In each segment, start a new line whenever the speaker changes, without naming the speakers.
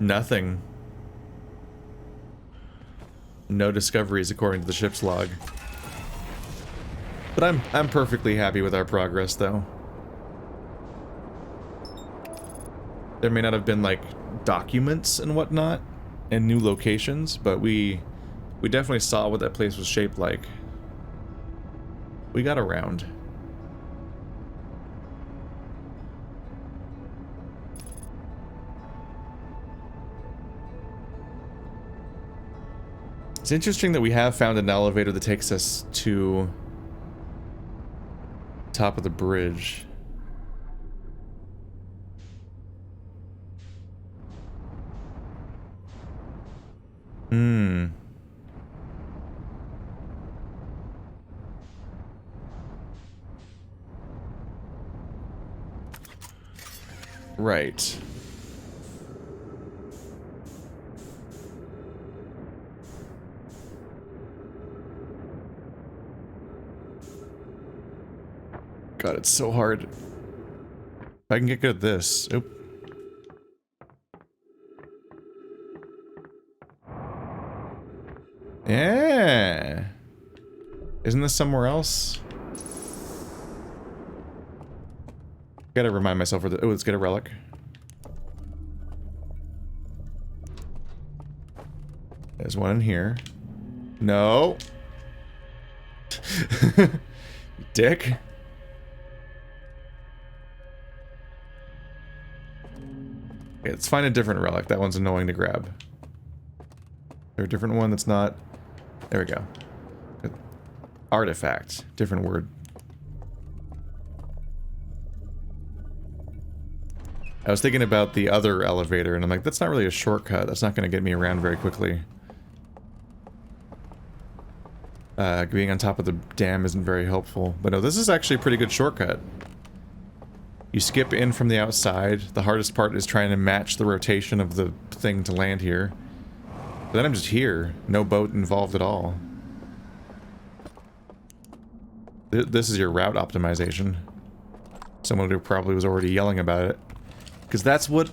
Nothing. No discoveries according to the ship's log. But I'm perfectly happy with our progress, though. There may not have been, like, documents and whatnot, and new locations, but we definitely saw what that place was shaped like. We got around. It's interesting that we have found an elevator that takes us to top of the bridge. Hmm. Right. God, it's so hard. If I can get good at this. Oop. Yeah. Isn't this somewhere else? Gotta remind myself of the. Oh, let's get a relic. There's one in here. No. Dick. Okay, let's find a different relic. That one's annoying to grab. Is there a different one that's not? There we go. Artifact. Different word. I was thinking about the other elevator, and I'm like, that's not really a shortcut. That's not going to get me around very quickly. Being on top of the dam isn't very helpful. But no, this is actually a pretty good shortcut. You skip in from the outside. The hardest part is trying to match the rotation of the thing to land here. But then I'm just here. No boat involved at all. This is your route optimization. Someone who probably was already yelling about it. Because that's what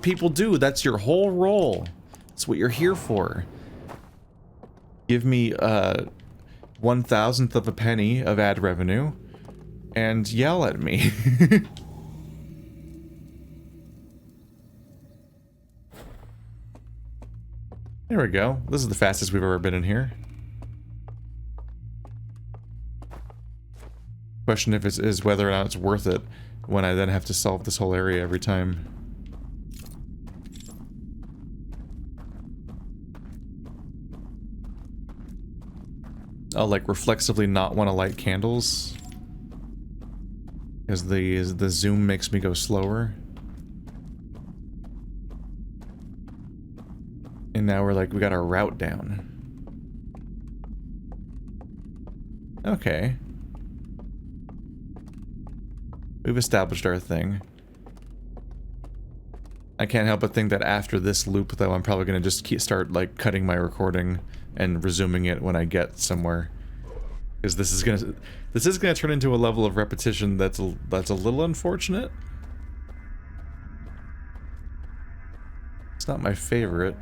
people do. That's your whole role. That's what you're here for. Give me 1/1000th of a penny of ad revenue and yell at me. There we go. This is the fastest we've ever been in here. Question is whether or not it's worth it when I then have to solve this whole area every time. I'll like reflexively not want to light candles because the zoom makes me go slower. And now we got our route down. Okay. We've established our thing. I can't help but think that after this loop, though, I'm probably gonna just start like cutting my recording and resuming it when I get somewhere, because this is gonna turn into a level of repetition that's a little unfortunate. It's not my favorite.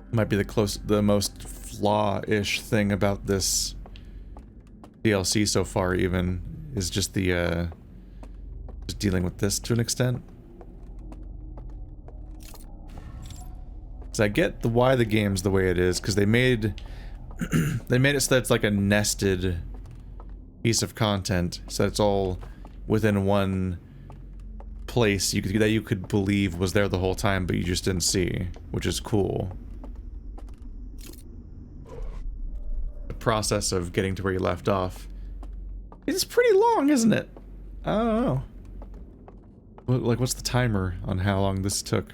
Might be the most flaw-ish thing about this DLC so far, even, is just the, just dealing with this to an extent. Because I get why the game's the way it is, because they made it so that it's like a nested piece of content, so that it's all within one place that you could believe was there the whole time, but you just didn't see, which is cool. Process of getting to where you left off. It's pretty long, isn't it? I don't know. Like, what's the timer on how long this took?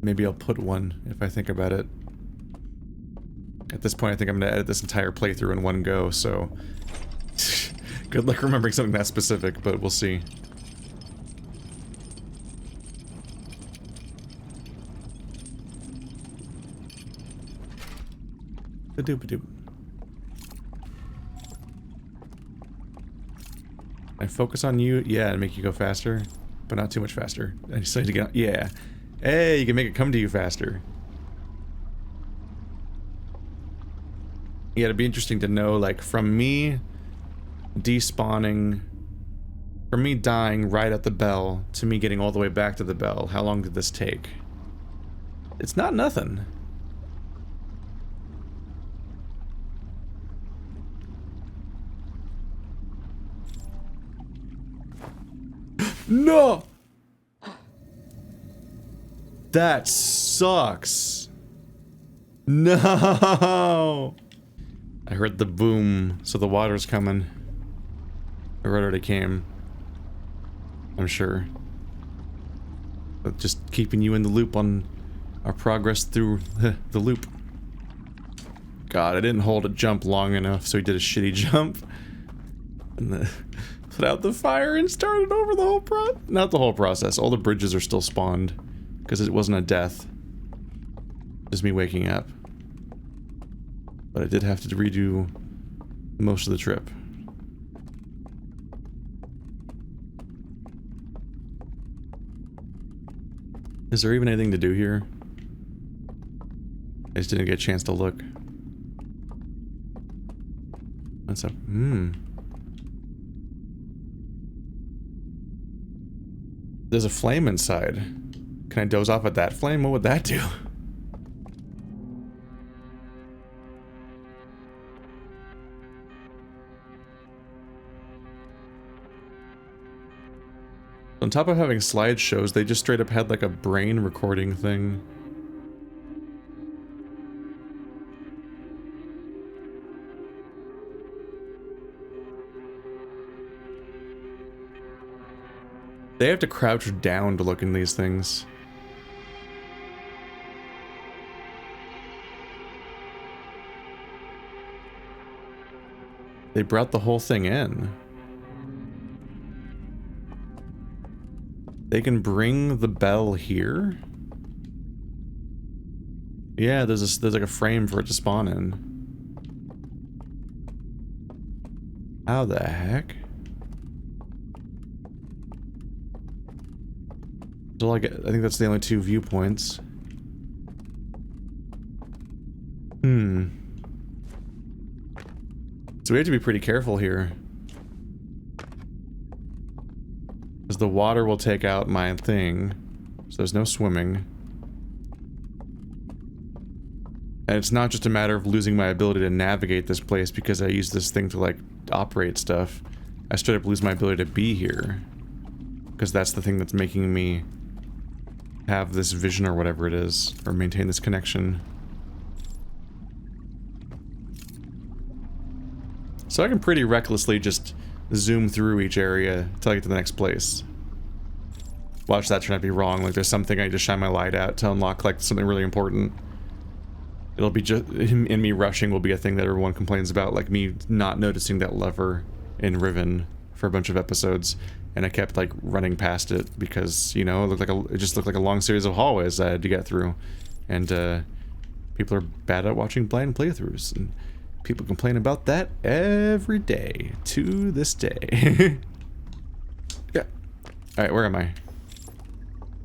Maybe I'll put one if I think about it. At this point, I think I'm gonna edit this entire playthrough in one go, so... Good luck remembering something that specific, but we'll see. Ba-doop-a-doop. I focus on you, yeah, and make you go faster, but not too much faster. I just need to get, yeah. Hey, you can make it come to you faster. Yeah, it'd be interesting to know, like, from me despawning, from me dying right at the bell to me getting all the way back to the bell, how long did this take? It's not nothing. No! That sucks. No! I heard the boom, so the water's coming. Or it already came. I'm sure. But just keeping you in the loop on our progress through the loop. God, I didn't hold a jump long enough, so he did a shitty jump. And put out the fire and started over the whole not the whole process. All the bridges are still spawned. Because it wasn't a death. Just me waking up. But I did have to redo most of the trip. Is there even anything to do here? I just didn't get a chance to look. What's up? There's a flame inside. Can I doze off at that flame? What would that do? On top of having slideshows, they just straight up had like a brain recording thing. They have to crouch down to look in these things. They brought the whole thing in. They can bring the bell here? Yeah, there's like a frame for it to spawn in. How the heck? So I think that's the only two viewpoints. So we have to be pretty careful here. Because the water will take out my thing. So there's no swimming. And it's not just a matter of losing my ability to navigate this place because I use this thing to, like, operate stuff. I straight up lose my ability to be here. Because that's the thing that's making me have this vision or whatever it is. Or maintain this connection. So I can pretty recklessly just zoom through each area until I get to the next place. Watch that turn out to be wrong. Like, there's something I just shine my light at to unlock, like, something really important. It'll be just... in me rushing will be a thing that everyone complains about, like me not noticing that lever in Riven for a bunch of episodes. And I kept, like, running past it because, you know, it just looked like a long series of hallways I had to get through. And, people are bad at watching blind playthroughs. And people complain about that every day, to this day. Yeah. Alright, where am I?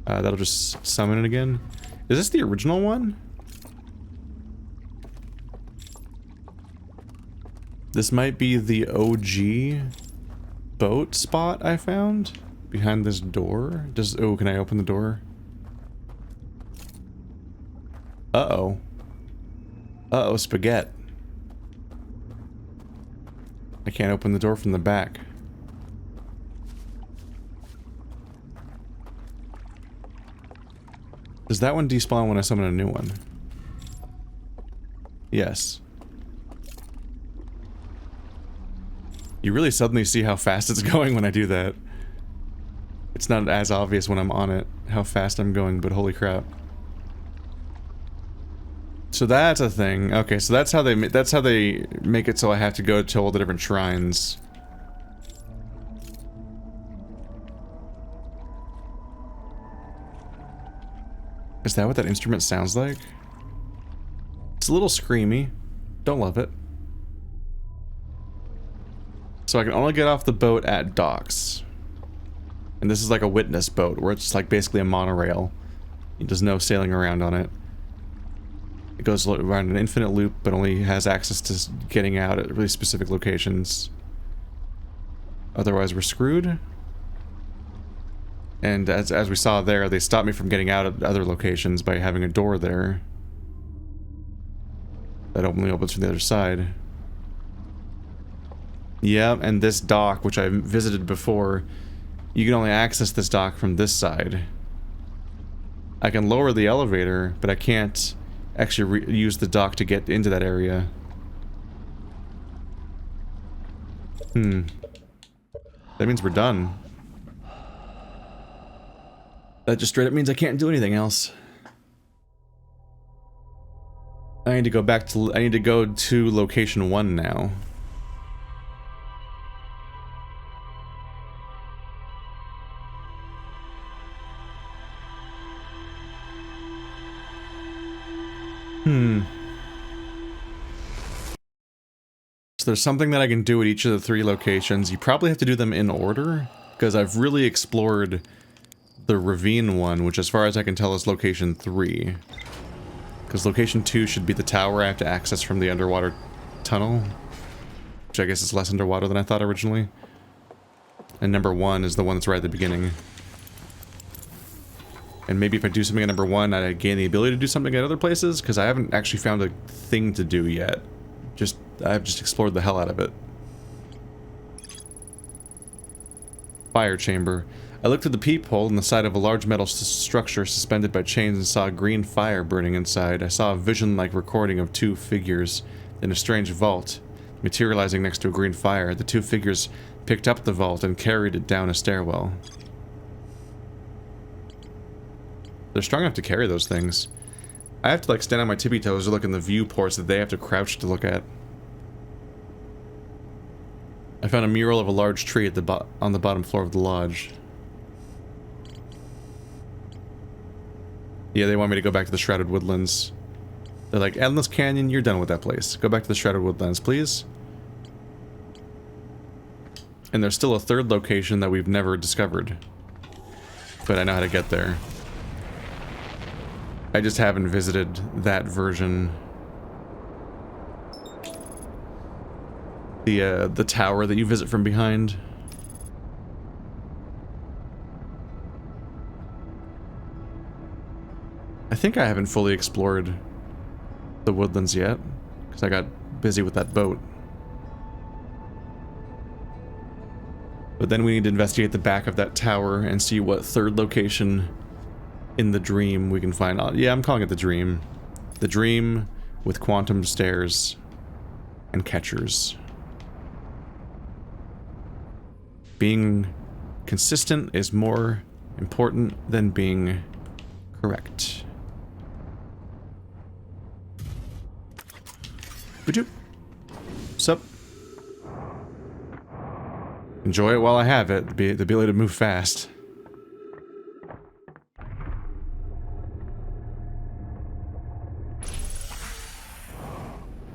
That'll just summon it again. Is this the original one? This might be the OG boat spot I found behind this door. Oh, can I open the door? Uh-oh. Uh-oh, spaghetti. I can't open the door from the back. Does that one despawn when I summon a new one? Yes. You really suddenly see how fast it's going when I do that. It's not as obvious when I'm on it, how fast I'm going, but holy crap. So that's a thing. Okay, so that's how they make it so I have to go to all the different shrines. Is that what that instrument sounds like? It's a little screamy. Don't love it. So I can only get off the boat at docks. And this is like a witness boat, where it's like basically a monorail. There's no sailing around on it. It goes around an infinite loop, but only has access to getting out at really specific locations. Otherwise, we're screwed. And as we saw there, they stopped me from getting out at other locations by having a door there. That only opens from the other side. Yeah, and this dock, which I visited before, you can only access this dock from this side. I can lower the elevator, but I can't actually use the dock to get into that area. That means we're done. That just straight up means I can't do anything else. I need to go back to... I need to go to location 1 now. So there's something that I can do at each of the 3 locations. You probably have to do them in order, because I've really explored the ravine one, which as far as I can tell is location 3. Because location 2 should be the tower I have to access from the underwater tunnel. Which I guess is less underwater than I thought originally. And number 1 is the one that's right at the beginning. And maybe if I do something at number 1, I gain the ability to do something at other places, because I haven't actually found a thing to do yet. I've just explored the hell out of it. Fire chamber. I looked at the peephole in the side of a large metal structure suspended by chains and saw green fire burning inside. I saw a vision-like recording of 2 figures in a strange vault, materializing next to a green fire. The 2 figures picked up the vault and carried it down a stairwell. They're strong enough to carry those things. I have to like stand on my tippy toes to look in the viewports that they have to crouch to look at. I found a mural of a large tree at on the bottom floor of the lodge. Yeah, they want me to go back to the Shrouded Woodlands. They're like, Endless Canyon, you're done with that place. Go back to the Shrouded Woodlands, please. And there's still a 3rd location that we've never discovered. But I know how to get there. I just haven't visited that version. The tower that you visit from behind. I think I haven't fully explored the woodlands yet, because I got busy with that boat. But then we need to investigate the back of that tower and see what 3rd location in the dream we can find. Yeah, I'm calling it the dream. The dream with quantum stairs and catchers. Being consistent is more important than being correct. Boop. Sup? Enjoy it while I have it. The ability to move fast.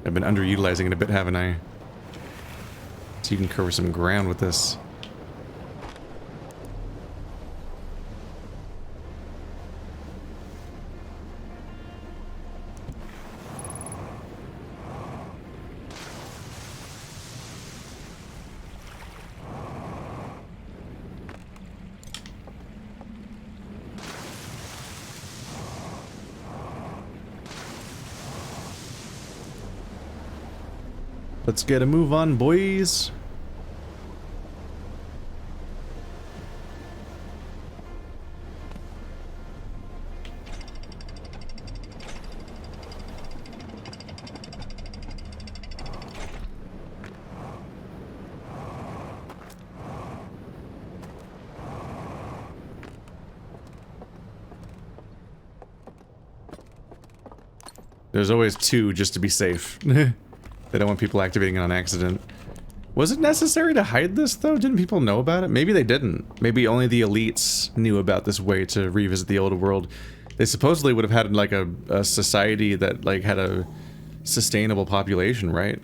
I've been underutilizing it a bit, haven't I? So you can cover some ground with this. Let's get a move on, boys. There's always 2 just to be safe. They don't want people activating it on accident. Was it necessary to hide this, though? Didn't people know about it? Maybe they didn't. Maybe only the elites knew about this way to revisit the old world. They supposedly would have had, like, a society that, like, had a sustainable population, right?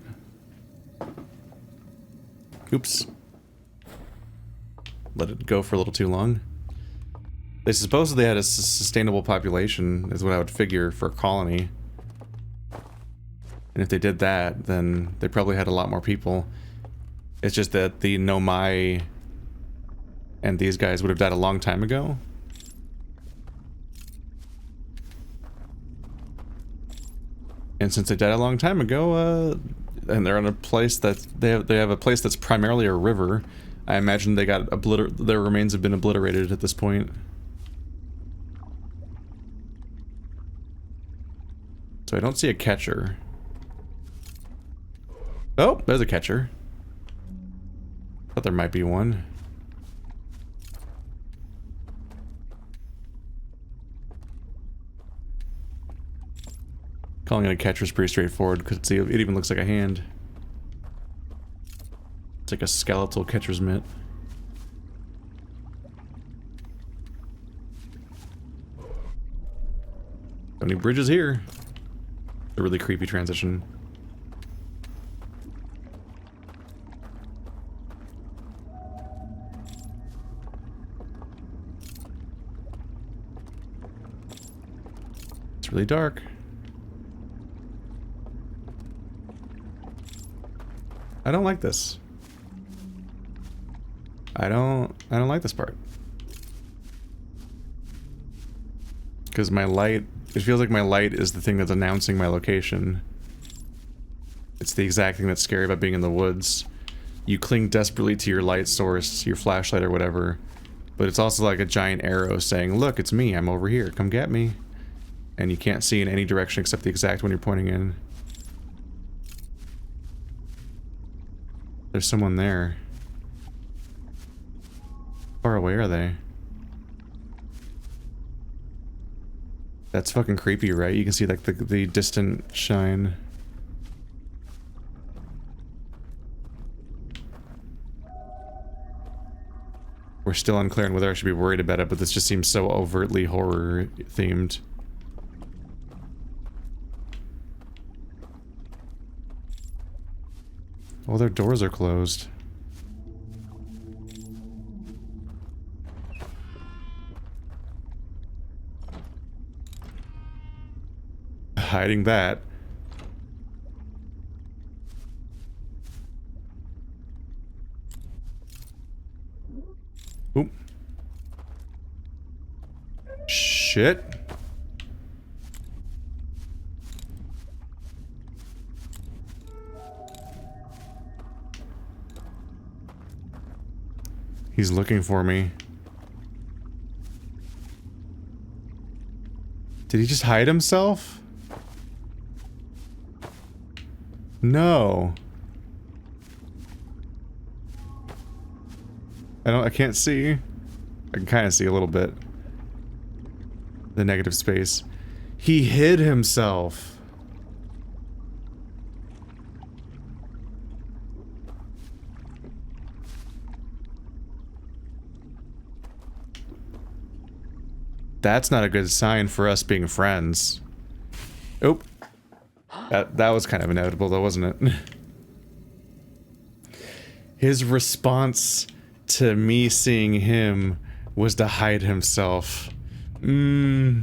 Oops. Let it go for a little too long. They supposedly had a sustainable population, is what I would figure, for a colony. And if they did that, then they probably had a lot more people. It's just that the Nomai and these guys would have died a long time ago. And since they died a long time ago, and they're in a place that they have a place that's primarily a river, I imagine they got their remains have been obliterated at this point. So I don't see a catcher. Oh, there's a catcher. Thought there might be one. Calling it a catcher is pretty straightforward because it even looks like a hand. It's like a skeletal catcher's mitt. Any bridges here? A really creepy transition. It's really dark. I don't like this. I don't like this part. Because my light, it feels like my light is the thing that's announcing my location. It's the exact thing that's scary about being in the woods. You cling desperately to your light source, your flashlight or whatever, but it's also like a giant arrow saying, look, it's me, I'm over here, come get me. And you can't see in any direction except the exact one you're pointing in. There's someone there. How far away are they? That's fucking creepy, right? You can see like the distant shine. We're still unclear on whether I should be worried about it, but this just seems so overtly horror themed. All their doors are closed. Hiding that. Oop. Shit. He's looking for me. Did he just hide himself? No. I can't see. I can kind of see a little bit. The negative space. He hid himself. That's not a good sign for us being friends. Oh. That was kind of inevitable though, wasn't it? His response to me seeing him was to hide himself. Like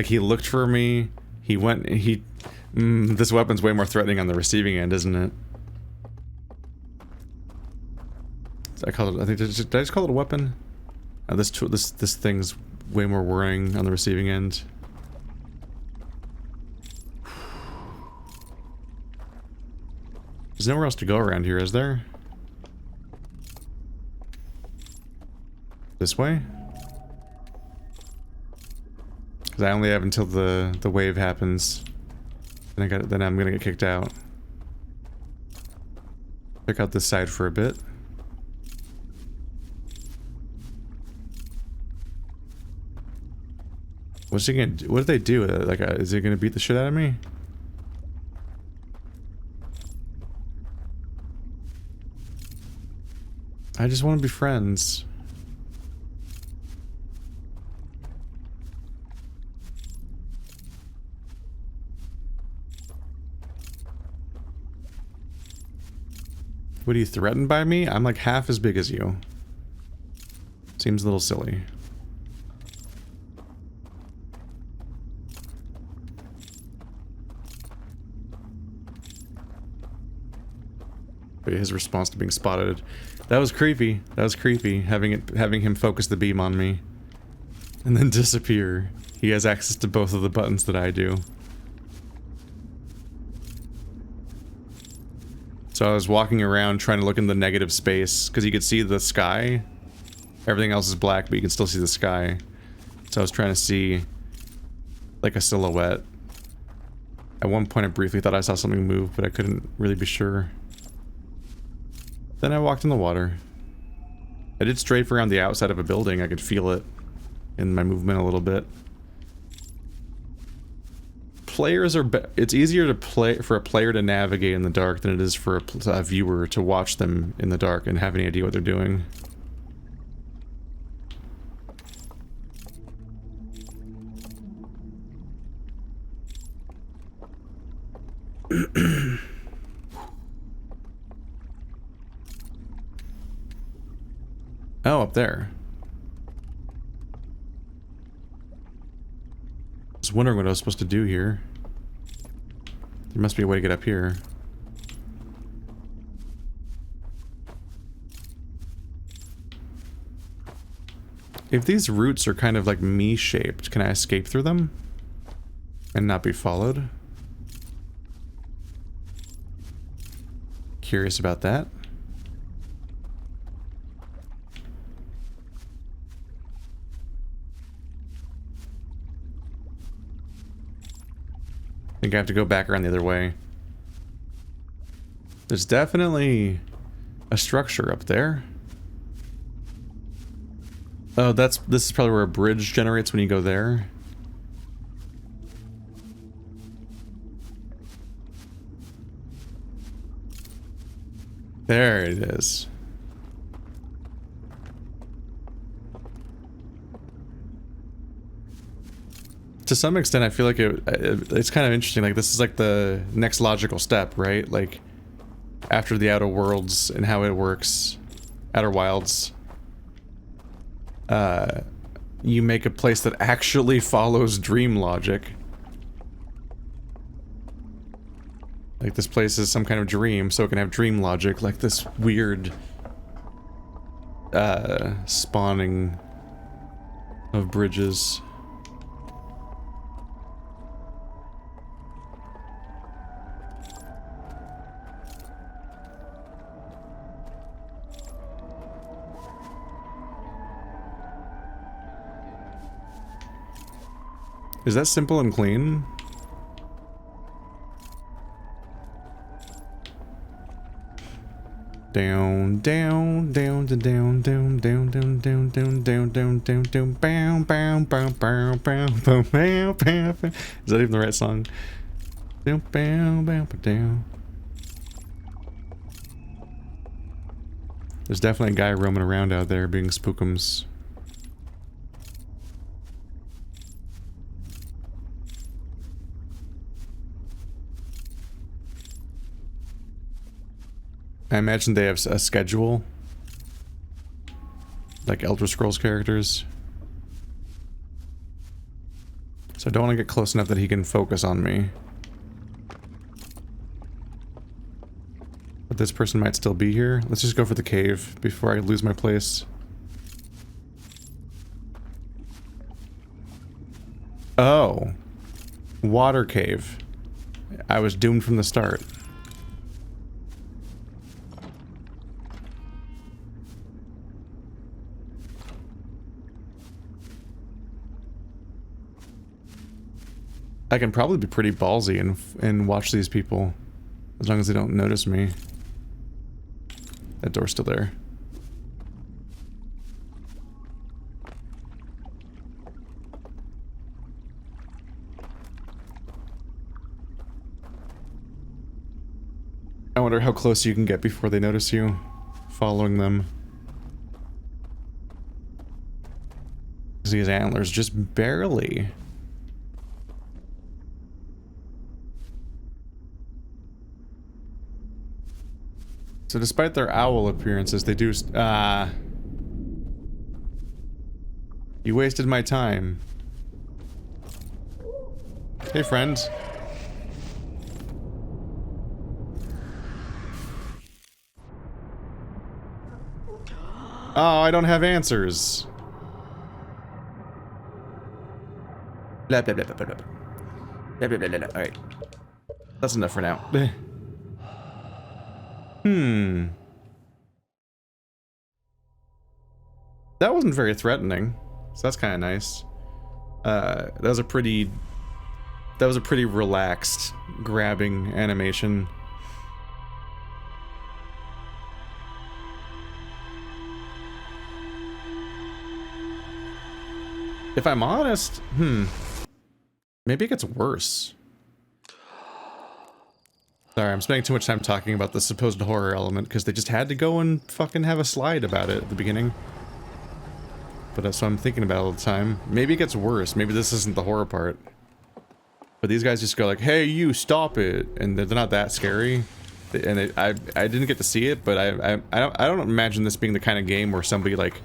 he looked for me, he went, this weapon's way more threatening on the receiving end, isn't it? I think, did I just call it a weapon? This thing's way more worrying on the receiving end. There's nowhere else to go around here, is there? This way? Because I only have until the wave happens. Then I'm gonna get kicked out. Check out this side for a bit. What's he gonna do? What did they do? Like, is he gonna beat the shit out of me? I just want to be friends. What are you, threatened by me? I'm like half as big as you. Seems a little silly. But his response to being spotted. That was creepy. That was creepy. Having him focus the beam on me. And then disappear. He has access to both of the buttons that I do. So I was walking around trying to look in the negative space, because you could see the sky. Everything else is black, but you can still see the sky. So I was trying to see, like, a silhouette. At one point I briefly thought I saw something move, but I couldn't really be sure. Then I walked in the water. I did strafe around the outside of a building. I could feel it in my movement a little bit. Players are it's easier to play for a player to navigate in the dark than it is for a viewer to watch them in the dark and have any idea what they're doing. Oh, up there. I was wondering what I was supposed to do here. There must be a way to get up here. If these roots are kind of like me-shaped, can I escape through them? And not be followed? Curious about that. I think I have to go back around the other way. There's definitely a structure up there. Oh, this is probably where a bridge generates when you go there. There it is. To some extent, I feel like it's kind of interesting. Like, this is like the next logical step, right? Like, after the Outer Worlds and how it works, Outer Wilds, you make a place that actually follows dream logic. Like, this place is some kind of dream, so it can have dream logic, like this weird, spawning of bridges. Is that simple and clean? Down, down, down, down, down, down, down, down, down, down, down, down, down, bow, bow, bow, bow, bow, bow, bow, bow. Is that even the right song? Down, bow, bow, down. There's definitely a guy roaming around out there being spookums. I imagine they have a schedule, like Elder Scrolls characters. So I don't want to get close enough that he can focus on me. But this person might still be here. Let's just go for the cave before I lose my place. Oh. Water cave. I was doomed from the start. I can probably be pretty ballsy and watch these people, as long as they don't notice me. That door's still there. I wonder how close you can get before they notice you, following them. These antlers just barely. So despite their owl appearances, they do... You wasted my time. Hey, friend. Oh, I don't have answers. Blah, blah, blah, blah, blah, blah. Blah, blah, blah, blah, blah. Alright. That's enough for now. That wasn't very threatening. So that's kind of nice. That was a pretty relaxed, grabbing animation. If I'm honest, maybe it gets worse. Sorry, I'm spending too much time talking about the supposed horror element because they just had to go and fucking have a slide about it at the beginning. But that's what I'm thinking about all the time. Maybe it gets worse. Maybe this isn't the horror part. But these guys just go like, "Hey, you, stop it!" And they're not that scary. And I didn't get to see it, but I don't imagine this being the kind of game where somebody like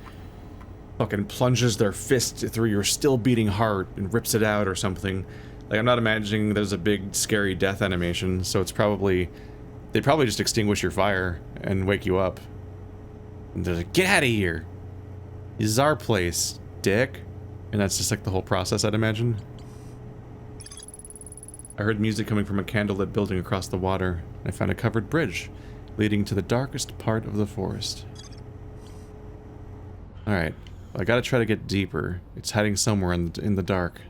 fucking plunges their fist through your still beating heart and rips it out or something. Like, I'm not imagining there's a big scary death animation, so it's probably... They probably just extinguish your fire and wake you up. And they're like, "Get out of here! This is our place, dick." And that's just like the whole process, I'd imagine. I heard music coming from a candlelit building across the water. I found a covered bridge leading to the darkest part of the forest. Alright. I gotta try to get deeper. It's hiding somewhere in the dark.